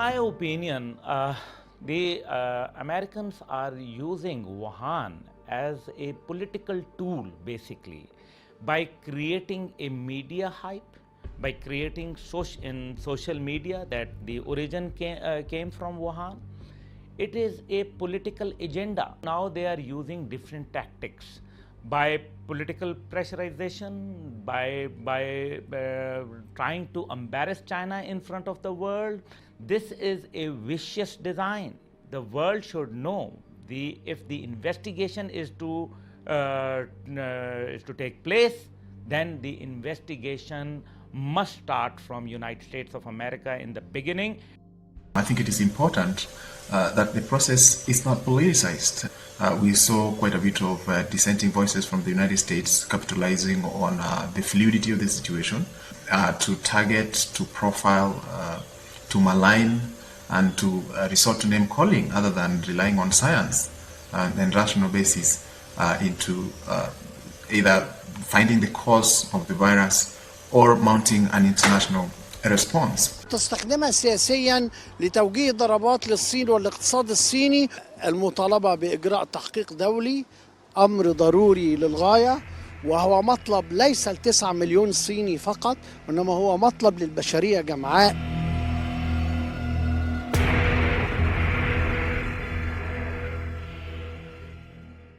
my opinion, the Americans are using Wuhan as a political tool, basically, by creating a media hype, by creating in social media that the origin came from Wuhan. It is a political agenda. Now they are using different tactics by political pressurization, by trying to embarrass China in front of the world. This is a vicious design. The world should know if the investigation is to take place, then the investigation must start from United States of America in the beginning. I think it is important that the process is not politicized. We saw quite a bit of dissenting voices from the United States capitalizing on the fluidity of the situation to target, to profile, to malign, and to resort to name calling other than relying on science and rational basis into either finding the cause of the virus or mounting an international response. تستخدمها سياسيا لتوجيه ضربات للصين والاقتصاد الصيني. المطالبة بإجراء تحقيق دولي أمر ضروري للغاية، وهو مطلب ليس ل9 مليون صيني فقط، وإنما هو مطلب للبشرية جمعاء.